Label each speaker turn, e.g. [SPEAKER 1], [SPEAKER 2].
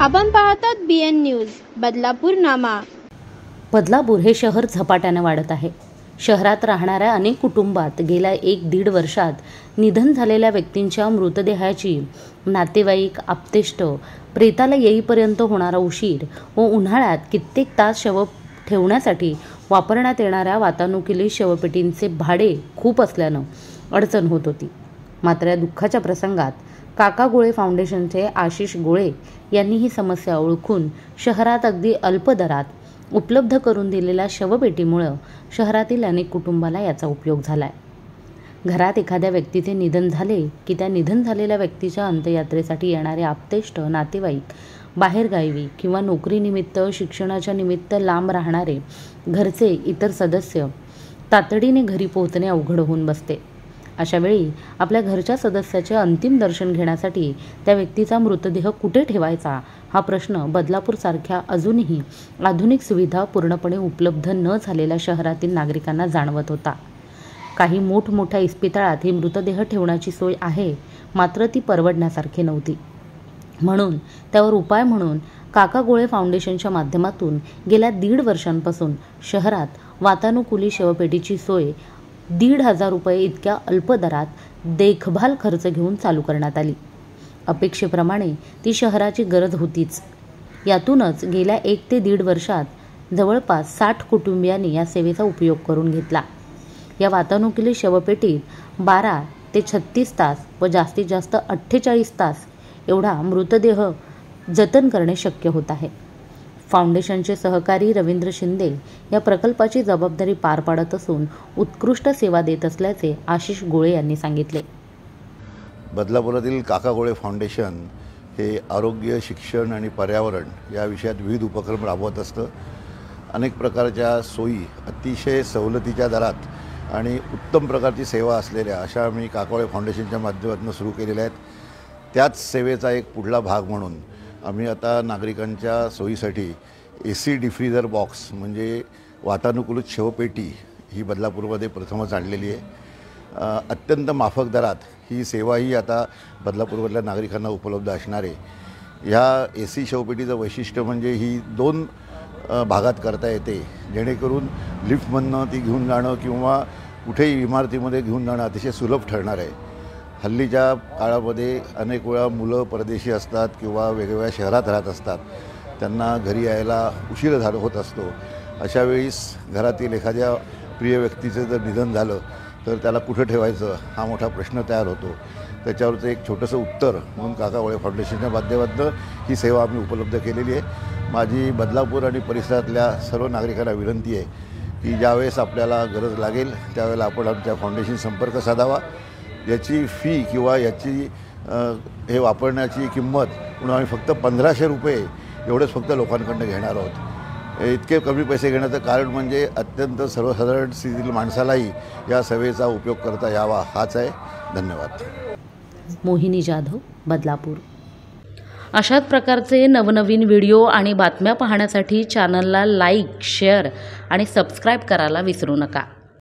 [SPEAKER 1] आपण पाहतात BN news Badlapur नामा।
[SPEAKER 2] बदलापूर हे शहर झपाट्याने वाढत आहे। शहरात राहणाऱ्या अनेक कुटुंबात गेल्या 1-1.5 वर्षात निधन झालेल्या व्यक्तींच्या मृतदेहाची नातेवाईक, आप्तेष्ट प्रेताला येईपर्यंत होणारा उशीर व उन्हाळ्यात कित्येक तास शव ठेवण्यासाठी वापरण्यात येणाऱ्या वातानुकूलित शवपेटींचे भाडे खूप असल्याने अडचण होत होती। मात्र या दुःखाच्या प्रसंगात काका गोळे फाउंडेशनचे आशिष गोळे यांनी ही समस्या ओळखून शहरात अगदी अल्प दरात उपलब्ध करून दिलेल्या शवपेटीमुळे शहरातील अनेक कुटुंबाला याचा उपयोग झालाय। घरात एखाद्या व्यक्तीचे निधन झाले की त्या निधन झालेल्या व्यक्तीच्या अंत्ययात्रेसाठी येणारे आप्तेष्ट, नातेवाईक, बाहेरगावी किंवा नोकरीनिमित्त, शिक्षणाच्या निमित्त लांब राहणारे घरचे इतर सदस्य तातडीने घरी पोहोचणे अवघड होऊन बसते। अशा वेळी आपल्या घरच्या सदस्याचे अंतिम दर्शन घेण्यासाठी त्या व्यक्तीचा मृतदेह कुठे ठेवायचा हा प्रश्न बदलापूरसारख्या अजूनही आधुनिक सुविधा पूर्णपणे उपलब्ध न झालेल्या शहरातील नागरिकांना जाणवत होता। काही मोठमोठ्या इस्पितळात ही मृतदेह ठेवण्याची सोय आहे, मात्र ती परवडण्यासारखी नव्हती। म्हणून त्यावर उपाय म्हणून काका गोळे फाउंडेशनच्या माध्यमातून गेल्या 1.5 वर्षांपासून शहरात वातानुकूलित शवपेटीची सोय 1,500 रुपये इतक्या अल्प दरात देखभाल खर्च घेऊन चालू करण्यात आली। अपेक्षेप्रमाणे ती शहराची गरज होतीच। यातूनच गेल्या 1 ते 1.5 वर्षात जवळपास 60 कुटुंबियांनी या सेवेचा उपयोग करून घेतला। या वातानुकूलित शवपेटीत 12 ते 36 तास व जास्तीत जास्त 48 तास एवढा मृतदेह जतन करणे शक्य होत आहे। फाउंडेशनचे सहकारी रवींद्र शिंदे या प्रकल्पाची जबाबदारी पार पाडत असून उत्कृष्ट सेवा देत असल्याचे आशिष गोळे यांनी सांगितले।
[SPEAKER 3] बदलापुरातील काका गोळे फाउंडेशन हे आरोग्य, शिक्षण आणि पर्यावरण या विषयात विविध उपक्रम राबवत असतं। अनेक प्रकारच्या सोयी अतिशय सवलतीच्या दरात आणि उत्तम प्रकारची सेवा असलेल्या अशा आम्ही काका गोळे फाउंडेशनच्या माध्यमातून सुरू केलेल्या आहेत। त्याच सेवेचा एक पुढला भाग म्हणून आम्ही आता नागरिकांच्या सोयीसाठी AC डिफ्रीझर बॉक्स म्हणजे वातानुकूलित शवपेटी ही बदलापूरमध्ये प्रथमच आणलेली आहे। अत्यंत माफक दरात ही सेवाही आता बदलापूरमधल्या नागरिकांना उपलब्ध असणार आहे। ह्या AC शवपेटीचं वैशिष्ट्य म्हणजे ही 2 भागात करता येते, जेणेकरून लिफ्टमधनं ती घेऊन जाणं किंवा कुठेही इमारतीमध्ये घेऊन जाणं अतिशय सुलभ ठरणार आहे। हल्लीच्या काळामध्ये अनेक वेळा मुलं परदेशी असतात किंवा वेगवेगळ्या शहरात राहत असतात, त्यांना घरी यायला उशीर होत असतो। अशा वेळेस घरातील एखाद्या प्रिय व्यक्तीचं जर निधन झालं तर त्याला कुठं ठेवायचं हा मोठा प्रश्न तयार होतो। त्याच्यावरचं एक छोटंसं उत्तर म्हणून काका गोळे फाउंडेशनच्या माध्यमातून ही सेवा आम्ही उपलब्ध केलेली आहे। माझी बदलापूर आणि परिसरातल्या सर्व नागरिकांना विनंती आहे की ज्यावेळेस आपल्याला गरज लागेल त्यावेळेला आपण आमच्या फाउंडेशन संपर्क साधावा। याची फी किंवा याची हे वापरण्याची किंमत म्हणून आम्ही फक्त 1500 रुपये एवढेच फक्त लोकांकडून घेणार आहोत। इतके कमी पैसे घेण्याचं कारण म्हणजे अत्यंत सर्वसाधारण स्थितीतील माणसालाही या सेवेचा उपयोग करता यावा हाच आहे। धन्यवाद।
[SPEAKER 2] मोहिनी जाधव, बदलापूर। अशाच प्रकारचे नवनवीन व्हिडिओ आणि बातम्या पाहण्यासाठी चॅनलला लाईक, शेअर आणि सबस्क्राईब करायला विसरू नका।